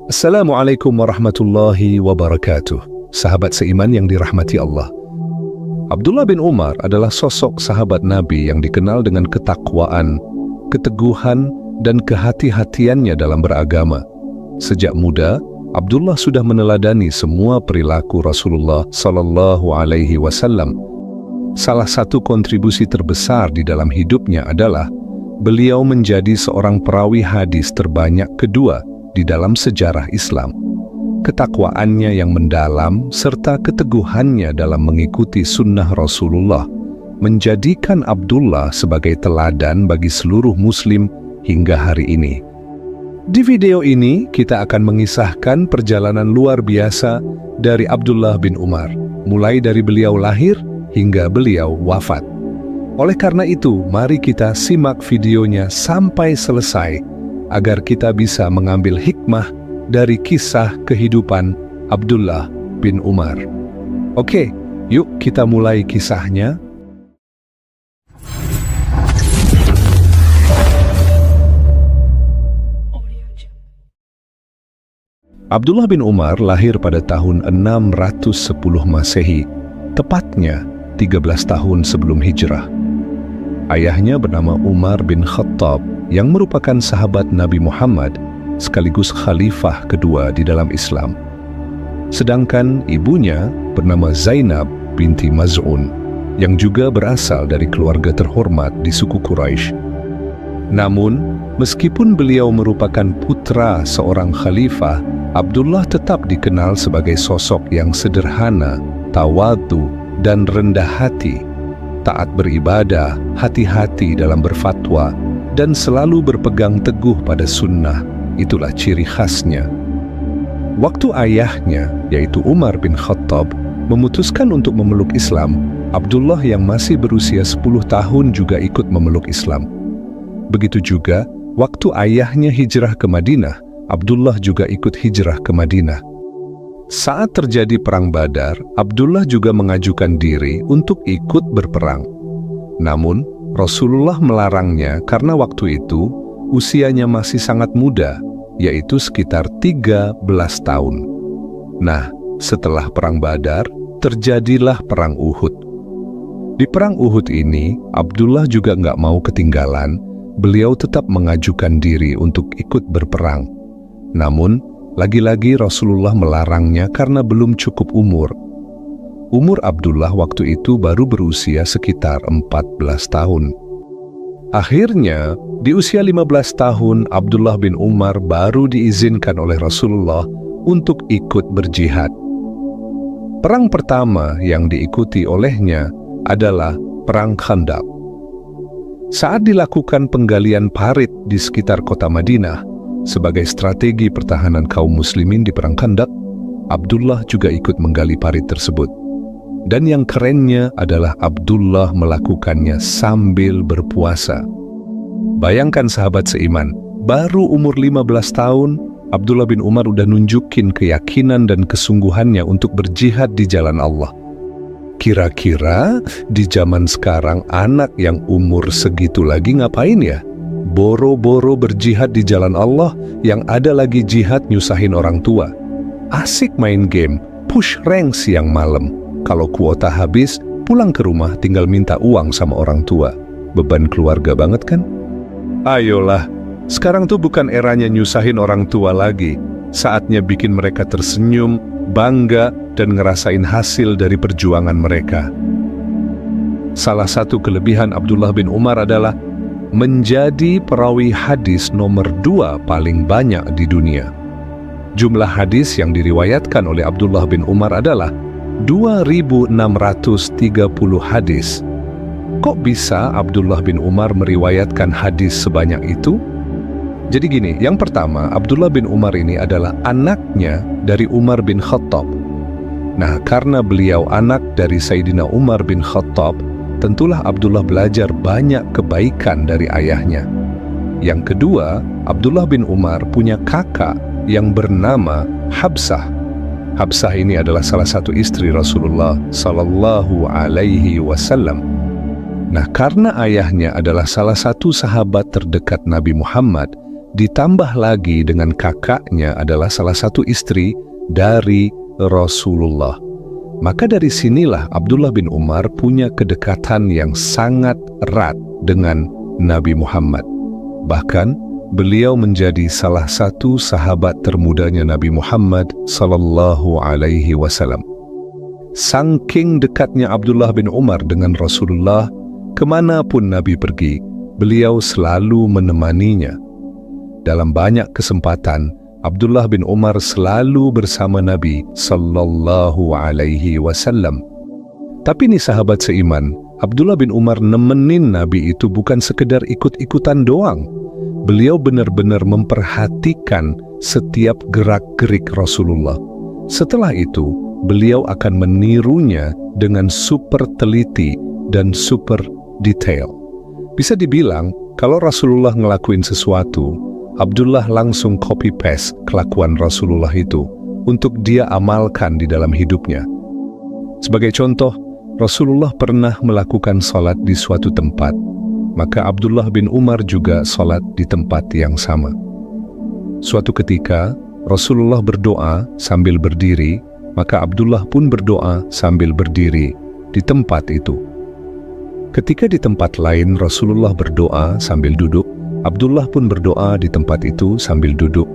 Assalamualaikum warahmatullahi wabarakatuh. Sahabat seiman yang dirahmati Allah. Abdullah bin Umar adalah sosok sahabat Nabi yang dikenal dengan ketakwaan, keteguhan, dan kehati-hatiannya dalam beragama. Sejak muda, Abdullah sudah meneladani semua perilaku Rasulullah Sallallahu Alaihi Wasallam. Salah satu kontribusi terbesar di dalam hidupnya adalah beliau menjadi seorang perawi hadis terbanyak kedua di dalam sejarah Islam. Ketakwaannya yang mendalam serta keteguhannya dalam mengikuti sunnah Rasulullah menjadikan Abdullah sebagai teladan bagi seluruh muslim hingga hari ini. Di video ini kita akan mengisahkan perjalanan luar biasa dari Abdullah bin Umar, mulai dari beliau lahir hingga beliau wafat. Oleh karena itu, mari kita simak videonya sampai selesai agar kita bisa mengambil hikmah dari kisah kehidupan Abdullah bin Umar. Oke, yuk kita mulai kisahnya. Abdullah bin Umar lahir pada tahun 610 Masehi, tepatnya 13 tahun sebelum hijrah. Ayahnya bernama Umar bin Khattab yang merupakan sahabat Nabi Muhammad sekaligus khalifah kedua di dalam Islam. Sedangkan ibunya bernama Zainab binti Maz'un yang juga berasal dari keluarga terhormat di suku Quraisy. Namun, meskipun beliau merupakan putra seorang khalifah, Abdullah tetap dikenal sebagai sosok yang sederhana, tawadhu, dan rendah hati, taat beribadah, hati-hati dalam berfatwa, dan selalu berpegang teguh pada sunnah. Itulah ciri khasnya. Waktu ayahnya, yaitu Umar bin Khattab, memutuskan untuk memeluk Islam, Abdullah yang masih berusia 10 tahun juga ikut memeluk Islam. Begitu juga, waktu ayahnya hijrah ke Madinah, Abdullah juga ikut hijrah ke Madinah. Saat terjadi Perang Badar, Abdullah juga mengajukan diri untuk ikut berperang. Namun, Rasulullah melarangnya karena waktu itu usianya masih sangat muda, yaitu sekitar 13 tahun. Nah, setelah Perang Badar, terjadilah Perang Uhud. Di Perang Uhud ini, Abdullah juga nggak mau ketinggalan, beliau tetap mengajukan diri untuk ikut berperang. Namun, lagi-lagi Rasulullah melarangnya karena belum cukup umur. Umur Abdullah waktu itu baru berusia sekitar 14 tahun. Akhirnya, di usia 15 tahun, Abdullah bin Umar baru diizinkan oleh Rasulullah untuk ikut berjihad. Perang pertama yang diikuti olehnya adalah Perang Khandaq. Saat dilakukan penggalian parit di sekitar kota Madinah sebagai strategi pertahanan kaum muslimin di Perang Khandaq, Abdullah juga ikut menggali parit tersebut. Dan yang kerennya adalah Abdullah melakukannya sambil berpuasa. Bayangkan sahabat seiman, baru umur 15 tahun, Abdullah bin Umar udah nunjukin keyakinan dan kesungguhannya untuk berjihad di jalan Allah. Kira-kira di zaman sekarang anak yang umur segitu lagi ngapain ya? Boro-boro berjihad di jalan Allah, yang ada lagi jihad nyusahin orang tua. Asik main game, push rank siang malam. Kalau kuota habis, pulang ke rumah tinggal minta uang sama orang tua. Beban keluarga banget kan? Ayolah, sekarang tuh bukan eranya nyusahin orang tua lagi. Saatnya bikin mereka tersenyum, bangga, dan ngerasain hasil dari perjuangan mereka. Salah satu kelebihan Abdullah bin Umar adalah menjadi perawi hadis nomor 2 paling banyak di dunia. Jumlah hadis yang diriwayatkan oleh Abdullah bin Umar adalah 2.630 hadis. Kok bisa Abdullah bin Umar meriwayatkan hadis sebanyak itu? Jadi gini, yang pertama, Abdullah bin Umar ini adalah anaknya dari Umar bin Khattab. Nah, karena beliau anak dari Sayyidina Umar bin Khattab, tentulah Abdullah belajar banyak kebaikan dari ayahnya. Yang kedua, Abdullah bin Umar punya kakak yang bernama Habsah. Habsah ini adalah salah satu istri Rasulullah Sallallahu Alaihi Wasallam. Nah, karena ayahnya adalah salah satu sahabat terdekat Nabi Muhammad, ditambah lagi dengan kakaknya adalah salah satu istri dari Rasulullah. Maka dari sinilah Abdullah bin Umar punya kedekatan yang sangat erat dengan Nabi Muhammad. Bahkan, beliau menjadi salah satu sahabat termudanya Nabi Muhammad sallallahu alaihi wasallam. Saking dekatnya Abdullah bin Umar dengan Rasulullah, kemanapun Nabi pergi, beliau selalu menemaninya. Dalam banyak kesempatan, Abdullah bin Umar selalu bersama Nabi sallallahu alaihi wasallam. Tapi nih sahabat seiman, Abdullah bin Umar nemenin Nabi itu bukan sekedar ikut-ikutan doang. Beliau benar-benar memperhatikan setiap gerak-gerik Rasulullah. Setelah itu, beliau akan menirunya dengan super teliti dan super detail. Bisa dibilang, kalau Rasulullah ngelakuin sesuatu, Abdullah langsung copy-paste kelakuan Rasulullah itu untuk dia amalkan di dalam hidupnya. Sebagai contoh, Rasulullah pernah melakukan salat di suatu tempat, maka Abdullah bin Umar juga salat di tempat yang sama. Suatu ketika, Rasulullah berdoa sambil berdiri, maka Abdullah pun berdoa sambil berdiri di tempat itu. Ketika di tempat lain Rasulullah berdoa sambil duduk, Abdullah pun berdoa di tempat itu sambil duduk.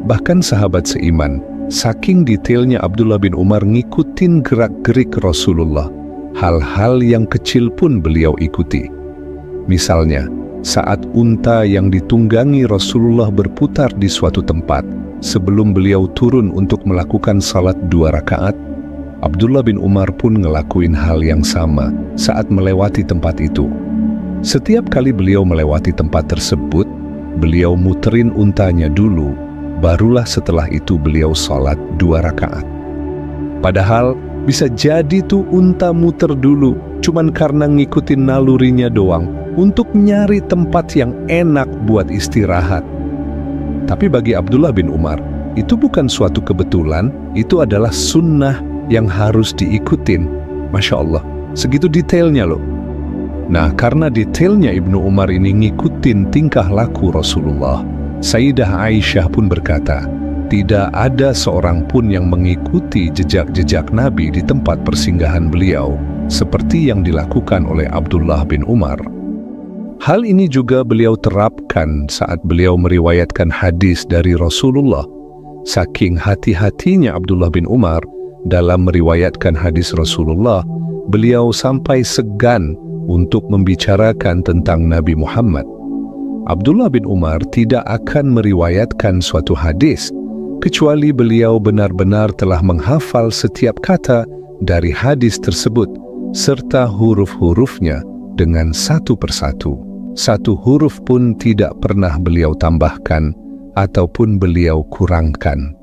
Bahkan sahabat seiman, saking detailnya Abdullah bin Umar ngikutin gerak-gerik Rasulullah, hal-hal yang kecil pun beliau ikuti. Misalnya, saat unta yang ditunggangi Rasulullah berputar di suatu tempat, sebelum beliau turun untuk melakukan salat 2 rakaat, Abdullah bin Umar pun ngelakuin hal yang sama saat melewati tempat itu. Setiap kali beliau melewati tempat tersebut, beliau muterin untanya dulu, barulah setelah itu beliau salat 2 rakaat. Padahal bisa jadi tuh unta muter dulu, cuman karena ngikutin nalurinya doang, untuk nyari tempat yang enak buat istirahat. Tapi bagi Abdullah bin Umar, itu bukan suatu kebetulan, itu adalah sunnah yang harus diikutin. Masya Allah, segitu detailnya loh. Nah, karena detailnya Ibnu Umar ini ngikutin tingkah laku Rasulullah, Sayyidah Aisyah pun berkata, tidak ada seorang pun yang mengikuti jejak-jejak Nabi di tempat persinggahan beliau, seperti yang dilakukan oleh Abdullah bin Umar. Hal ini juga beliau terapkan saat beliau meriwayatkan hadis dari Rasulullah. Saking hati-hatinya Abdullah bin Umar dalam meriwayatkan hadis Rasulullah, beliau sampai segan untuk membicarakan tentang Nabi Muhammad. Abdullah bin Umar tidak akan meriwayatkan suatu hadis, kecuali beliau benar-benar telah menghafal setiap kata dari hadis tersebut, serta huruf-hurufnya dengan satu persatu. Satu huruf pun tidak pernah beliau tambahkan ataupun beliau kurangkan.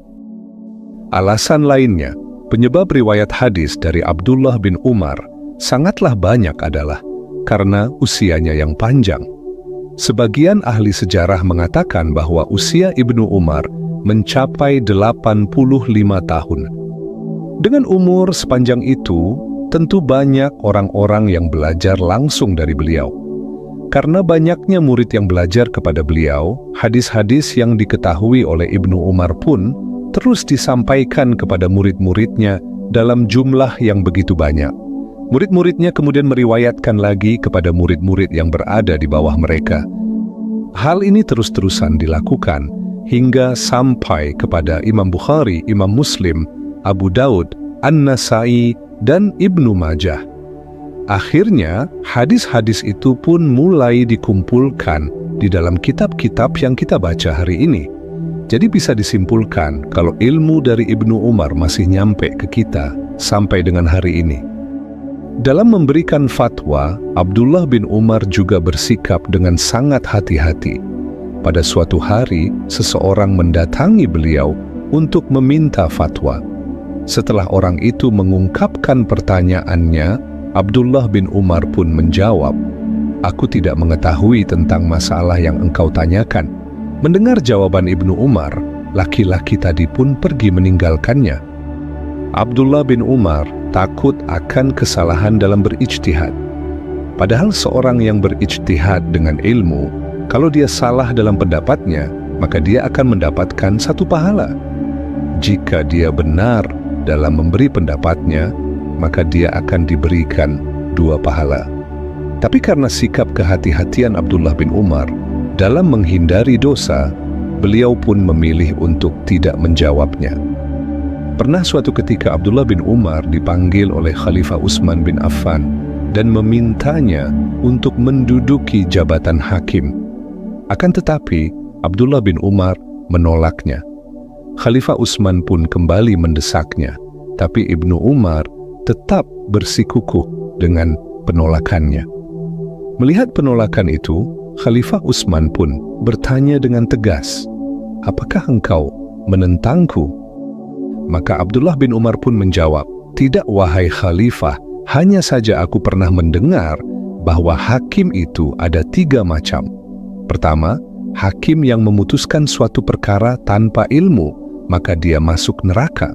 Alasan lainnya, penyebab riwayat hadis dari Abdullah bin Umar sangatlah banyak adalah karena usianya yang panjang. Sebagian ahli sejarah mengatakan bahwa usia Ibnu Umar mencapai 85 tahun. Dengan umur sepanjang itu, tentu banyak orang-orang yang belajar langsung dari beliau. Karena banyaknya murid yang belajar kepada beliau, hadis-hadis yang diketahui oleh Ibnu Umar pun terus disampaikan kepada murid-muridnya dalam jumlah yang begitu banyak. Murid-muridnya kemudian meriwayatkan lagi kepada murid-murid yang berada di bawah mereka. Hal ini terus-terusan dilakukan hingga sampai kepada Imam Bukhari, Imam Muslim, Abu Daud, An-Nasai, dan Ibnu Majah. Akhirnya, hadis-hadis itu pun mulai dikumpulkan di dalam kitab-kitab yang kita baca hari ini. Jadi bisa disimpulkan kalau ilmu dari Ibnu Umar masih nyampe ke kita sampai dengan hari ini. Dalam memberikan fatwa, Abdullah bin Umar juga bersikap dengan sangat hati-hati. Pada suatu hari, seseorang mendatangi beliau untuk meminta fatwa. Setelah orang itu mengungkapkan pertanyaannya, Abdullah bin Umar pun menjawab, "Aku tidak mengetahui tentang masalah yang engkau tanyakan." Mendengar jawaban Ibnu Umar, laki-laki tadi pun pergi meninggalkannya. Abdullah bin Umar takut akan kesalahan dalam berijtihad. Padahal seorang yang berijtihad dengan ilmu, kalau dia salah dalam pendapatnya, maka dia akan mendapatkan 1 pahala. Jika dia benar dalam memberi pendapatnya, maka dia akan diberikan 2 pahala. Tapi karena sikap kehati-hatian Abdullah bin Umar dalam menghindari dosa, beliau pun memilih untuk tidak menjawabnya. Pernah suatu ketika Abdullah bin Umar dipanggil oleh Khalifah Utsman bin Affan dan memintanya untuk menduduki jabatan hakim. Akan tetapi, Abdullah bin Umar menolaknya. Khalifah Utsman pun kembali mendesaknya, tapi Ibnu Umar tetap bersikukuh dengan penolakannya. Melihat penolakan itu, Khalifah Utsman pun bertanya dengan tegas, "Apakah engkau menentangku?" Maka Abdullah bin Umar pun menjawab, "Tidak wahai Khalifah, hanya saja aku pernah mendengar bahwa hakim itu ada 3 macam. Pertama, hakim yang memutuskan suatu perkara tanpa ilmu, maka dia masuk neraka.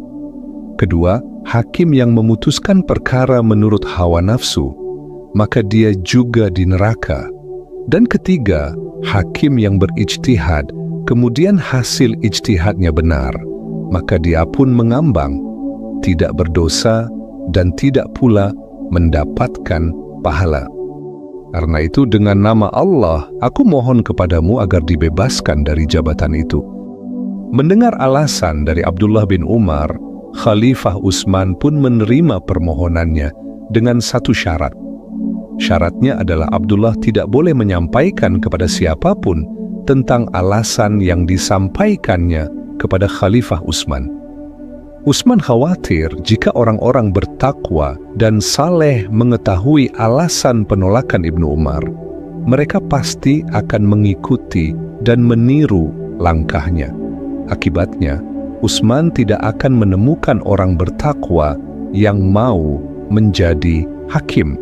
Kedua, hakim yang memutuskan perkara menurut hawa nafsu, maka dia juga di neraka. Dan ketiga, hakim yang berijtihad, kemudian hasil ijtihadnya benar, maka dia pun mengambang, tidak berdosa dan tidak pula mendapatkan pahala. Karena itu dengan nama Allah, aku mohon kepadamu agar dibebaskan dari jabatan itu." Mendengar alasan dari Abdullah bin Umar, Khalifah Utsman pun menerima permohonannya dengan 1 syarat. Syaratnya adalah Abdullah tidak boleh menyampaikan kepada siapapun tentang alasan yang disampaikannya kepada Khalifah Utsman. Utsman khawatir jika orang-orang bertakwa dan saleh mengetahui alasan penolakan Ibnu Umar, mereka pasti akan mengikuti dan meniru langkahnya. Akibatnya, Utsman tidak akan menemukan orang bertakwa yang mau menjadi hakim.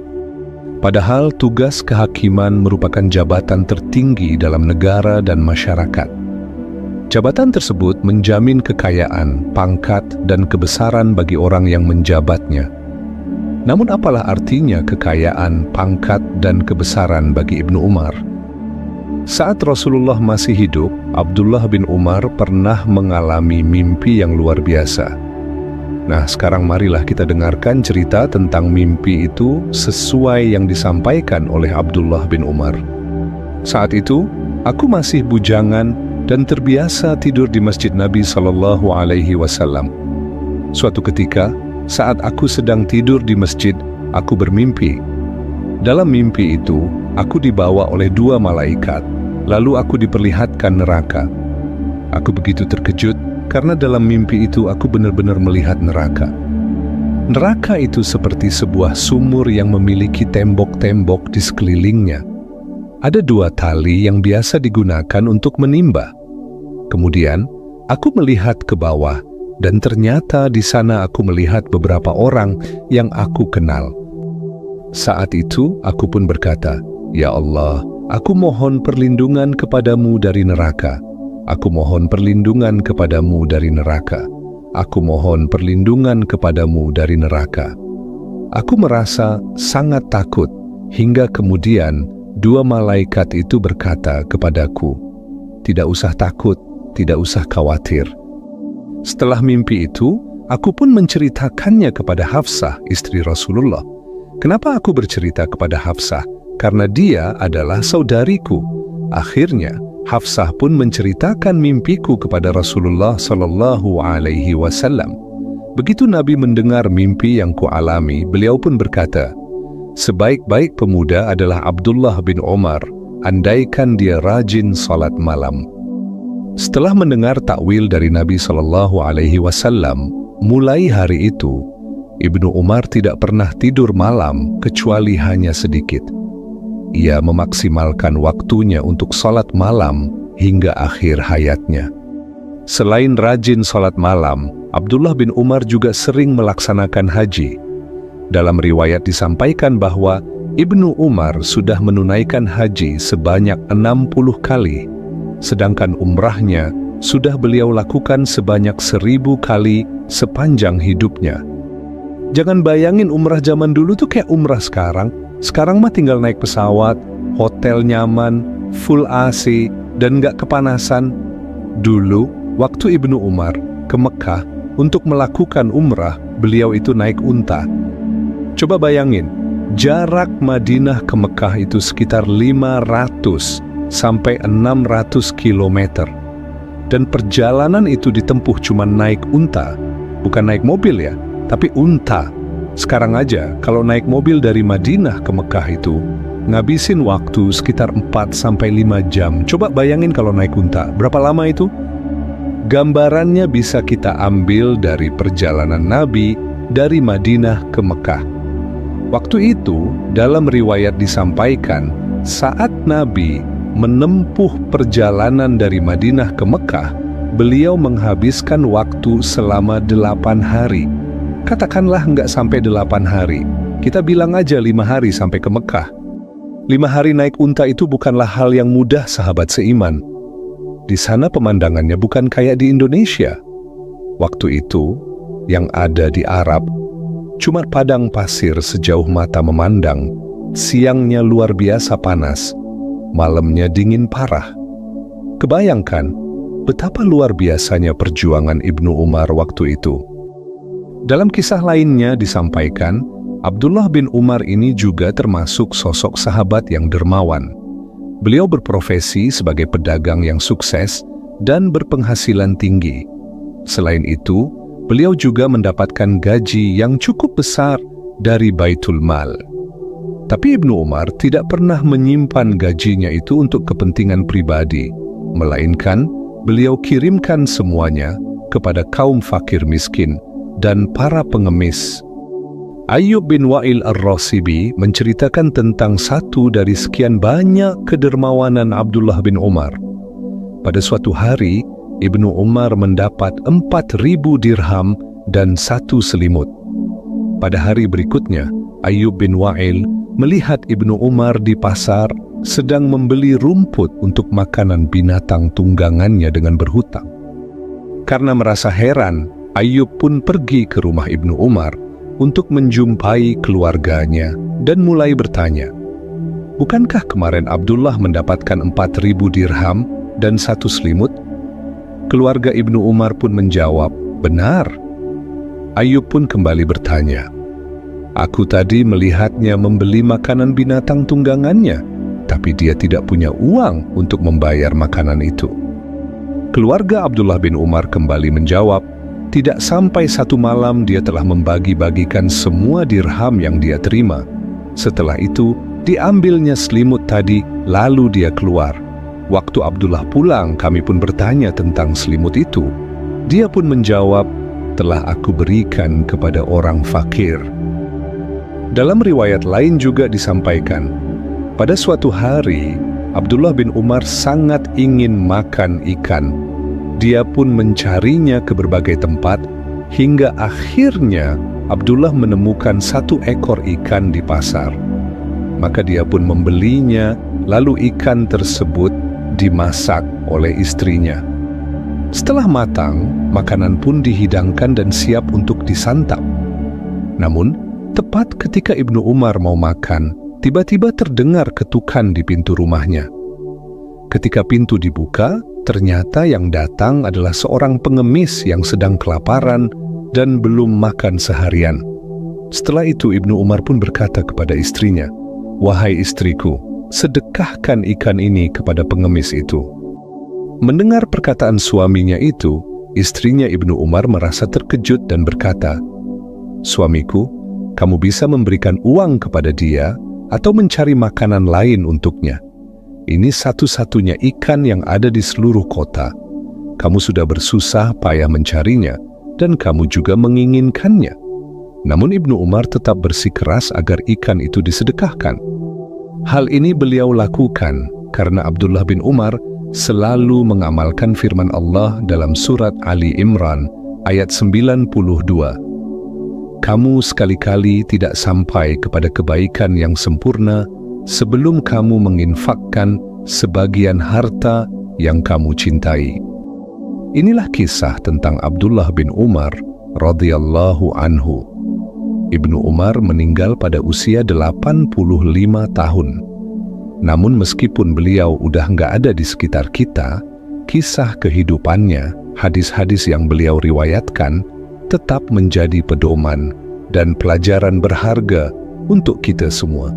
Padahal tugas kehakiman merupakan jabatan tertinggi dalam negara dan masyarakat. Jabatan tersebut menjamin kekayaan, pangkat, dan kebesaran bagi orang yang menjabatnya. Namun apalah artinya kekayaan, pangkat, dan kebesaran bagi Ibnu Umar? Saat Rasulullah masih hidup, Abdullah bin Umar pernah mengalami mimpi yang luar biasa. Nah, sekarang marilah kita dengarkan cerita tentang mimpi itu sesuai yang disampaikan oleh Abdullah bin Umar. "Saat itu, aku masih bujangan dan terbiasa tidur di masjid Nabi SAW. Suatu ketika, saat aku sedang tidur di masjid, aku bermimpi. Dalam mimpi itu, aku dibawa oleh 2 malaikat, lalu aku diperlihatkan neraka. Aku begitu terkejut, karena dalam mimpi itu aku benar-benar melihat neraka. Neraka itu seperti sebuah sumur yang memiliki tembok-tembok di sekelilingnya. Ada 2 tali yang biasa digunakan untuk menimba. Kemudian, aku melihat ke bawah, dan ternyata di sana aku melihat beberapa orang yang aku kenal. Saat itu, aku pun berkata, 'Ya Allah, aku mohon perlindungan kepadamu dari neraka. Aku mohon perlindungan kepadamu dari neraka. Aku mohon perlindungan kepadamu dari neraka.' Aku merasa sangat takut, hingga kemudian 2 malaikat itu berkata kepadaku, 'Tidak usah takut, tidak usah khawatir.' Setelah mimpi itu, aku pun menceritakannya kepada Hafsah, istri Rasulullah. Kenapa aku bercerita kepada Hafsah? Karena dia adalah saudariku. Akhirnya, Hafsah pun menceritakan mimpiku kepada Rasulullah SAW. Begitu Nabi mendengar mimpi yang kualami, beliau pun berkata, 'Sebaik-baik pemuda adalah Abdullah bin Umar, andaikan dia rajin salat malam.' Setelah mendengar takwil dari Nabi SAW, mulai hari itu, Ibnu Umar tidak pernah tidur malam kecuali hanya sedikit. Ia memaksimalkan waktunya untuk salat malam hingga akhir hayatnya. Selain rajin salat malam, Abdullah bin Umar juga sering melaksanakan haji. Dalam riwayat disampaikan bahwa Ibnu Umar sudah menunaikan haji sebanyak 60 kali, sedangkan umrahnya sudah beliau lakukan sebanyak 1000 kali sepanjang hidupnya. Jangan bayangin umrah zaman dulu tuh kayak umrah sekarang. Sekarang mah tinggal naik pesawat, hotel nyaman, full AC, dan nggak kepanasan. Dulu, waktu Ibnu Umar ke Mekah untuk melakukan umrah, beliau itu naik unta. Coba bayangin, jarak Madinah ke Mekah itu sekitar 500 sampai 600 kilometer. Dan perjalanan itu ditempuh cuma naik unta, bukan naik mobil ya, tapi unta. Sekarang aja, kalau naik mobil dari Madinah ke Mekah itu, ngabisin waktu sekitar 4-5 jam. Coba bayangin kalau naik unta, berapa lama itu? Gambarannya bisa kita ambil dari perjalanan Nabi dari Madinah ke Mekah. Waktu itu, dalam riwayat disampaikan, saat Nabi menempuh perjalanan dari Madinah ke Mekah, beliau menghabiskan waktu selama 8 hari. Katakanlah nggak sampai 8 hari. Kita bilang aja 5 hari sampai ke Mekah. 5 hari naik unta itu bukanlah hal yang mudah, sahabat seiman. Di sana pemandangannya bukan kayak di Indonesia. Waktu itu, yang ada di Arab, cuma padang pasir sejauh mata memandang. Siangnya luar biasa panas, malamnya dingin parah. Kebayangkan betapa luar biasanya perjuangan Ibnu Umar waktu itu. Dalam kisah lainnya disampaikan, Abdullah bin Umar ini juga termasuk sosok sahabat yang dermawan. Beliau berprofesi sebagai pedagang yang sukses dan berpenghasilan tinggi. Selain itu, beliau juga mendapatkan gaji yang cukup besar dari Baitul Mal. Tapi Ibnu Umar tidak pernah menyimpan gajinya itu untuk kepentingan pribadi, melainkan beliau kirimkan semuanya kepada kaum fakir miskin dan para pengemis. Ayyub bin Wa'il Ar-Rasibi menceritakan tentang satu dari sekian banyak kedermawanan Abdullah bin Umar. Pada suatu hari, Ibnu Umar mendapat 4.000 dirham dan 1 selimut. Pada hari berikutnya, Ayyub bin Wa'il melihat Ibnu Umar di pasar sedang membeli rumput untuk makanan binatang tunggangannya dengan berhutang. Karena merasa heran, Ayyub pun pergi ke rumah Ibnu Umar untuk menjumpai keluarganya dan mulai bertanya, "Bukankah kemarin Abdullah mendapatkan 4.000 dirham dan 1 selimut?" Keluarga Ibnu Umar pun menjawab, "Benar." Ayyub pun kembali bertanya, "Aku tadi melihatnya membeli makanan binatang tunggangannya, tapi dia tidak punya uang untuk membayar makanan itu." Keluarga Abdullah bin Umar kembali menjawab, tidak sampai 1 malam dia telah membagi-bagikan semua dirham yang dia terima. Setelah itu, diambilnya selimut tadi, lalu dia keluar. Waktu Abdullah pulang, kami pun bertanya tentang selimut itu. Dia pun menjawab, "Telah aku berikan kepada orang fakir." Dalam riwayat lain juga disampaikan, pada suatu hari, Abdullah bin Umar sangat ingin makan ikan. Dia pun mencarinya ke berbagai tempat, hingga akhirnya Abdullah menemukan 1 ekor ikan di pasar. Maka dia pun membelinya, lalu ikan tersebut dimasak oleh istrinya. Setelah matang, makanan pun dihidangkan dan siap untuk disantap. Namun, tepat ketika Ibnu Umar mau makan, tiba-tiba terdengar ketukan di pintu rumahnya. Ketika pintu dibuka, ternyata yang datang adalah seorang pengemis yang sedang kelaparan dan belum makan seharian. Setelah itu Ibnu Umar pun berkata kepada istrinya, "Wahai istriku, sedekahkan ikan ini kepada pengemis itu." Mendengar perkataan suaminya itu, istrinya Ibnu Umar merasa terkejut dan berkata, "Suamiku, kamu bisa memberikan uang kepada dia atau mencari makanan lain untuknya. Ini satu-satunya ikan yang ada di seluruh kota. Kamu sudah bersusah payah mencarinya, dan kamu juga menginginkannya." Namun Ibnu Umar tetap bersikeras agar ikan itu disedekahkan. Hal ini beliau lakukan karena Abdullah bin Umar selalu mengamalkan firman Allah dalam surat Ali Imran ayat 92. "Kamu sekali-kali tidak sampai kepada kebaikan yang sempurna sebelum kamu menginfakkan sebagian harta yang kamu cintai." Inilah kisah tentang Abdullah bin Umar radhiyallahu anhu. Ibnu Umar meninggal pada usia 85 tahun. Namun meskipun beliau udah nggak ada di sekitar kita, kisah kehidupannya, hadis-hadis yang beliau riwayatkan, tetap menjadi pedoman dan pelajaran berharga untuk kita semua.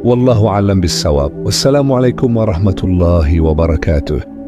Wallahu a'lam bissawab. Wassalamualaikum warahmatullahi wabarakatuh.